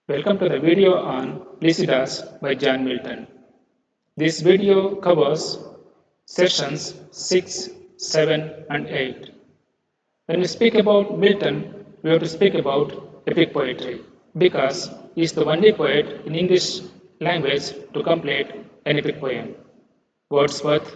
Welcome to the video on Lycidas by John Milton. This video covers sessions 6, 7 and 8. When we speak about Milton, we have to speak about epic poetry because he is the only poet in English language to complete an epic poem. Wordsworth,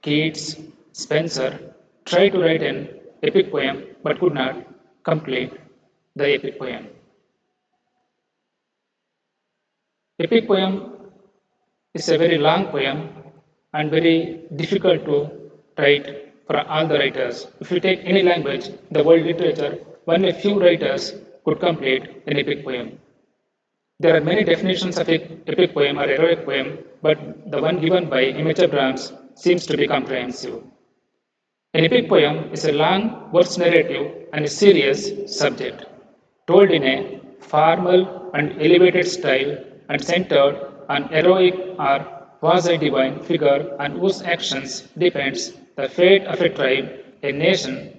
Keats, Spencer tried to write an epic poem but could not complete the epic poem. Epic poem is a very long poem and very difficult to write for all the writers. If you take any language, the world literature, only a few writers could complete an epic poem. There are many definitions of epic poem or heroic poem, but the one given by Immature Brahms seems to be comprehensive. An epic poem is a long verse narrative and a serious subject, told in a formal and elevated style and centered on heroic or quasi-divine figure on whose actions depends the fate of a tribe, a nation,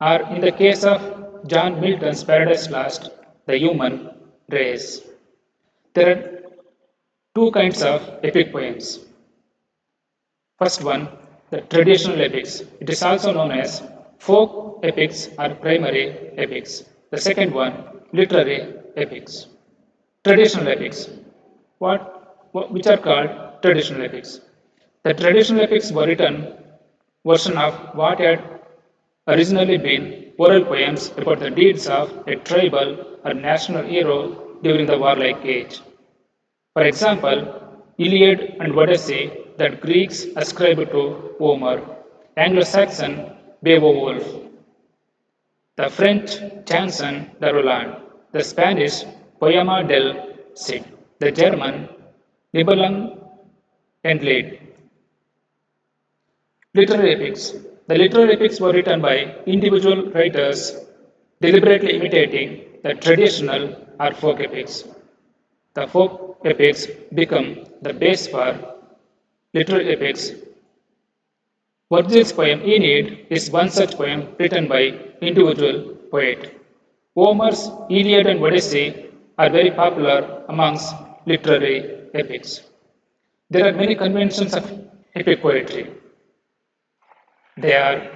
or in the case of John Milton's Paradise Lost, the human race. There are two kinds of epic poems. First one, the traditional epics. It is also known as folk epics or primary epics. The second one, literary epics. Traditional epics. Which are called traditional epics. The traditional epics were written version of what had originally been oral poems about the deeds of a tribal or national hero during the warlike age. For example, Iliad and Odyssey that Greeks ascribed to Homer, Anglo-Saxon Beowulf, the French chanson de Roland, the Spanish Poema del Cid, the German Nibelung and Lied. Literary epics. The literary epics were written by individual writers deliberately imitating the traditional or folk epics. The folk epics become the base for literary epics. Virgil's poem Aeneid is one such poem written by individual poet. Homer's Iliad and Odyssey are very popular amongst literary epics. There are many conventions of epic poetry. They are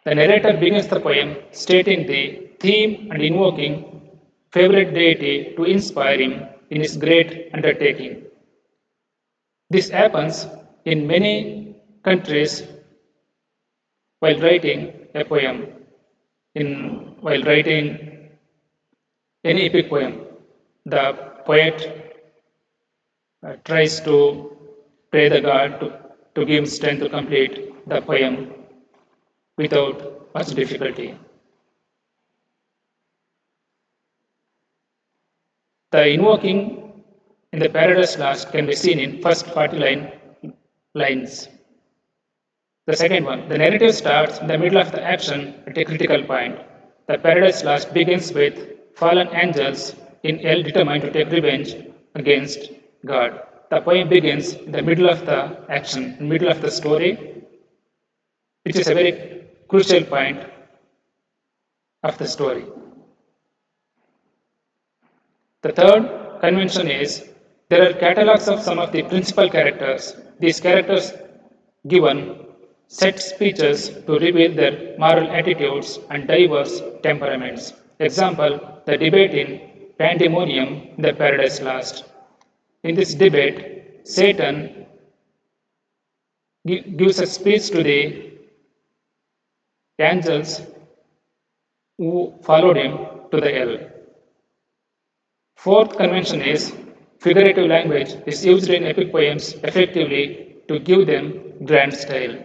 the narrator begins the poem stating the theme and invoking favorite deity to inspire him in his great undertaking. This happens in many countries while writing a poem, while writing any epic poem. The poet tries to pray the god to give him strength to complete the poem without much difficulty. The invoking in the Paradise Lost can be seen in first 49 lines. The second one, the narrative starts in the middle of the action at a critical point. The Paradise Lost begins with fallen angels in hell determined to take revenge against God. The poem begins in the middle of the action, in the middle of the story, which is a very crucial point of the story. The third convention is there are catalogs of some of the principal characters. These characters given set speeches to reveal their moral attitudes and diverse temperaments. Example, the debate in Pandemonium in the Paradise Lost. In this debate, Satan gives a speech to the angels who followed him to the hell. Fourth convention is figurative language is used in epic poems effectively to give them grand style.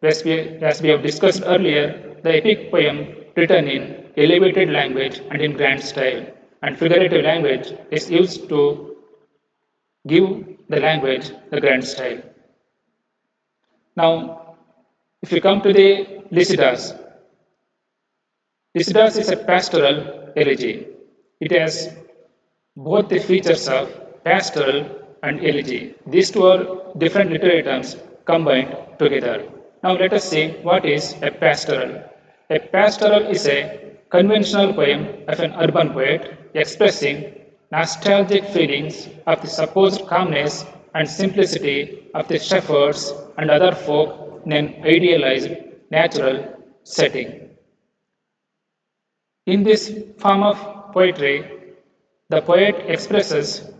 As we have discussed earlier, the epic poem written in elevated language and in grand style, and figurative language is used to give the language the grand style. Now, if you come to the Lycidas, Lycidas is a pastoral elegy. It has both the features of pastoral and elegy. These two are different literary terms combined together. Now let us see what is a pastoral. A pastoral is a conventional poem of an urban poet expressing nostalgic feelings of the supposed calmness and simplicity of the shepherds and other folk in an idealized natural setting. In this form of poetry, the poet expresses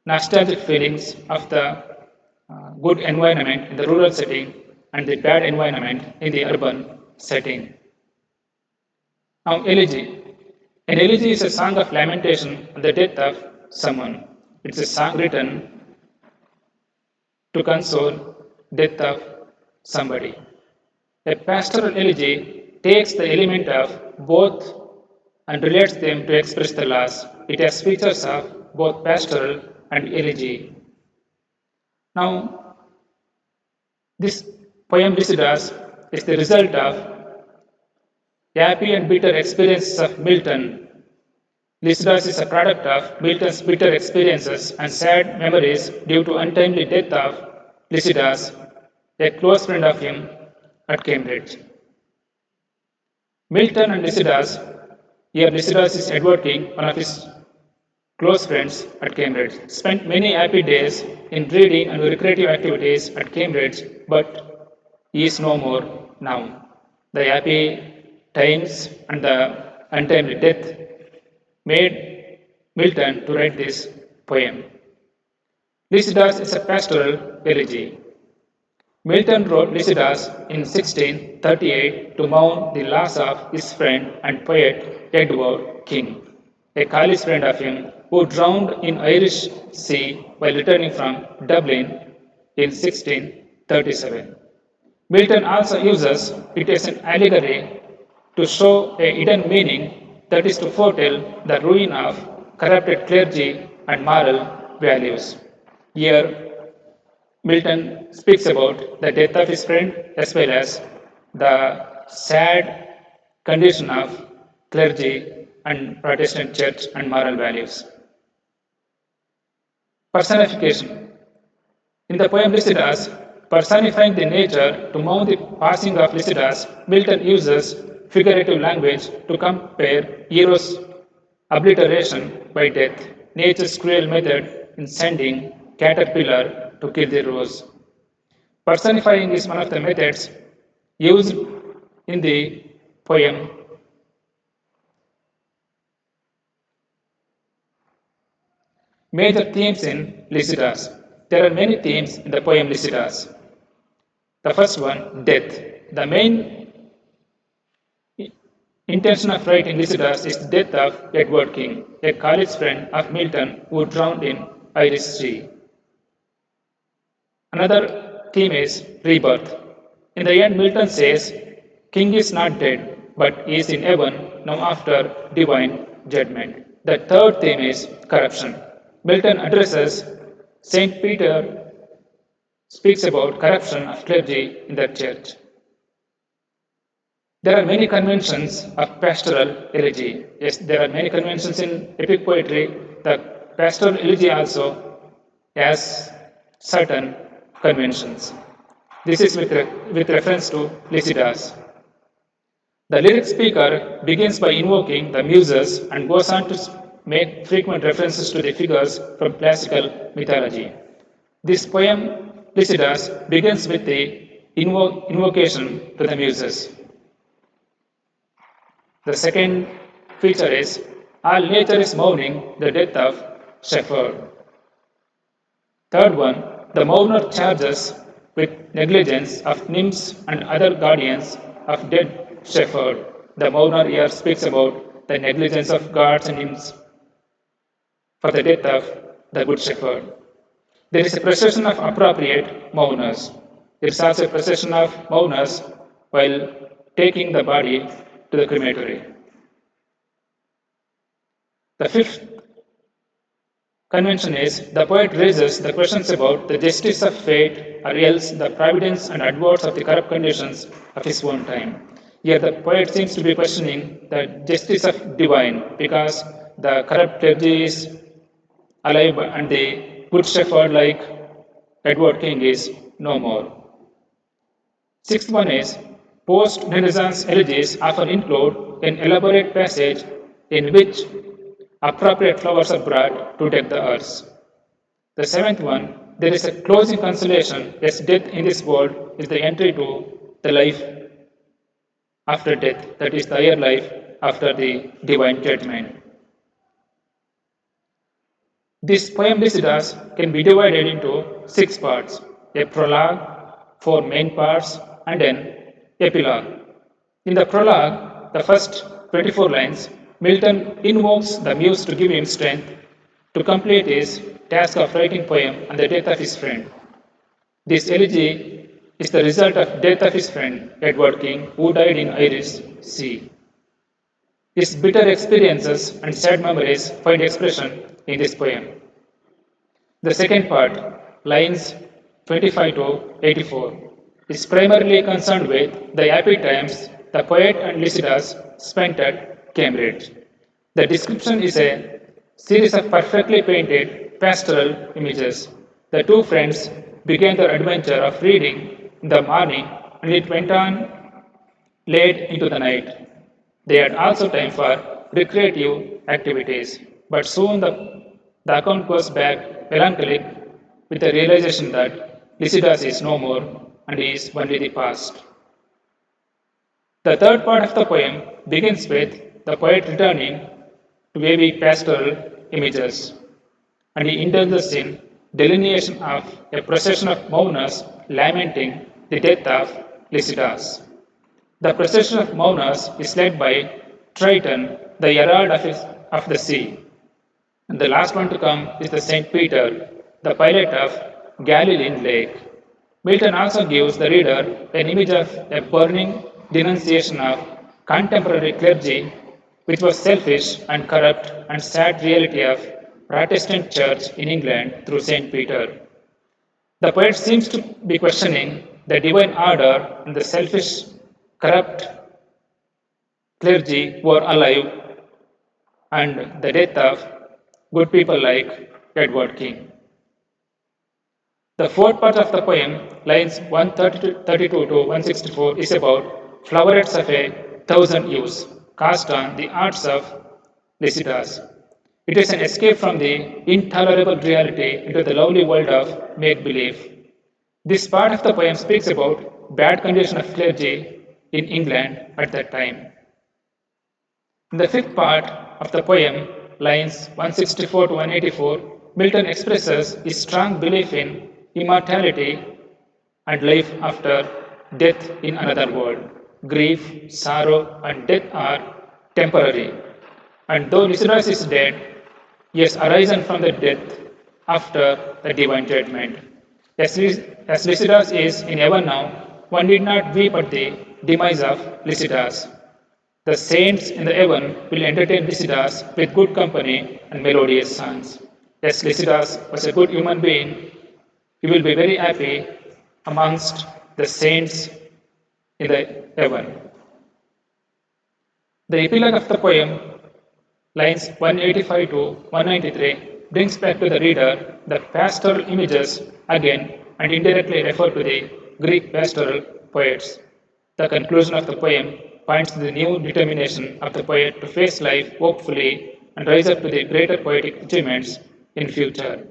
nostalgic feelings of the good environment in the rural setting and the bad environment in the urban setting. Now, elegy. An elegy is a song of lamentation on the death of someone. It's a song written to console death of somebody. A pastoral elegy takes the element of both and relates them to express the loss. It has features of both pastoral and elegy. Now, this poem Lycidas is the result of happy and bitter experiences of Milton. Lycidas is a product of Milton's bitter experiences and sad memories due to untimely death of Lycidas, a close friend of him at Cambridge. Milton and Lycidas, here Lycidas is Edward King, one of his close friends at Cambridge, spent many happy days in reading and recreative activities at Cambridge, but he is no more now. The happy times and the untimely death made Milton to write this poem. Lycidas is a pastoral elegy. Milton wrote Lycidas in 1638 to mourn the loss of his friend and poet Edward King, a college friend of him who drowned in Irish Sea while returning from Dublin in 1637. Milton also uses it as an allegory to show a hidden meaning, that is to foretell the ruin of corrupted clergy and moral values. Here, Milton speaks about the death of his friend as well as the sad condition of clergy and Protestant church and moral values. Personification. In the poem Lycidas, personifying the nature to mourn the passing of Lycidas, Milton uses figurative language to compare Eros' obliteration by death, nature's cruel method in sending caterpillar to kill the rose. Personifying is one of the methods used in the poem. Major themes in Lycidas. There are many themes in the poem Lycidas. The first one, death. The main intention of writing Lycidas is the death of Edward King, a college friend of Milton who drowned in Irish Sea. Another theme is rebirth. In the end, Milton says, King is not dead, but is in heaven now after divine judgment. The third theme is corruption. Milton addresses Saint Peter, speaks about corruption of clergy in the church. There are many conventions of pastoral elegy. Yes, there are many conventions in epic poetry. The pastoral elegy also has certain conventions. This is with reference to Lycidas. The lyric speaker begins by invoking the muses and goes on to make frequent references to the figures from classical mythology. This poem, Lycidas, begins with the invocation to the muses. The second feature is all nature is mourning the death of shepherd. Third one, the mourner charges with negligence of nymphs and other guardians of dead shepherd. The mourner here speaks about the negligence of gods and nymphs for the death of the good shepherd. There is a procession of appropriate mourners. There is also a procession of mourners while taking the body to the crematory. The fifth convention is the poet raises the questions about the justice of fate or else the providence and adverts of the corrupt conditions of his own time. Here the poet seems to be questioning the justice of divine because the corrupt clergy is alive and the good shepherd like Edward King is no more. Sixth one is post-Renaissance elegies often include an elaborate passage in which Appropriate flowers are brought to deck the earth. The seventh one, there is a closing consolation, as death in this world is the entry to the life after death, that is the higher life after the divine judgment. This poem Lycidas can be divided into 6 parts: a prologue, 4 main parts, and an epilogue. In the prologue, the first 24 lines, Milton invokes the muse to give him strength to complete his task of writing poem on the death of his friend. This elegy is the result of death of his friend Edward King, who died in Irish Sea. His bitter experiences and sad memories find expression in this poem. The second part, lines 25 to 84, is primarily concerned with the happy times the poet and Lycidas spent at Cambridge. The description is a series of perfectly painted pastoral images. The two friends began their adventure of reading in the morning and it went on late into the night. They had also time for recreative activities, but soon the account goes back melancholic with the realization that Lycidas is no more and is only the past. The third part of the poem begins with the poet returning to wavy pastoral images, and he indulges in delineation of a procession of mourners lamenting the death of Lycidas. The procession of mourners is led by Triton, the herald of the sea. And the last one to come is the Saint Peter, the pilot of Galilean lake. Milton also gives the reader an image of a burning denunciation of contemporary clergy, which was selfish and corrupt and sad reality of Protestant church in England through Saint Peter. The poet seems to be questioning the divine order and the selfish, corrupt clergy who are alive and the death of good people like Edward King. The fourth part of the poem, lines 132 to 164, is about flowerets of a thousand hues, cast on the arts of Lycidas. It is an escape from the intolerable reality into the lovely world of make believe. This part of the poem speaks about bad condition of clergy in England at that time. In the fifth part of the poem, lines 164 to 184, Milton expresses his strong belief in immortality and life after death in another world. Grief, sorrow, and death are temporary. And though Lycidas is dead, he has arisen from the death after the divine judgment. As Lycidas is in heaven now, one need not weep at the demise of Lycidas. The saints in the heaven will entertain Lycidas with good company and melodious songs. As Lycidas was a good human being, he will be very happy amongst the saints in the heaven. The epilogue of the poem, lines 185 to 193, brings back to the reader the pastoral images again and indirectly refer to the Greek pastoral poets. The conclusion of the poem points to the new determination of the poet to face life hopefully and rise up to the greater poetic achievements in future.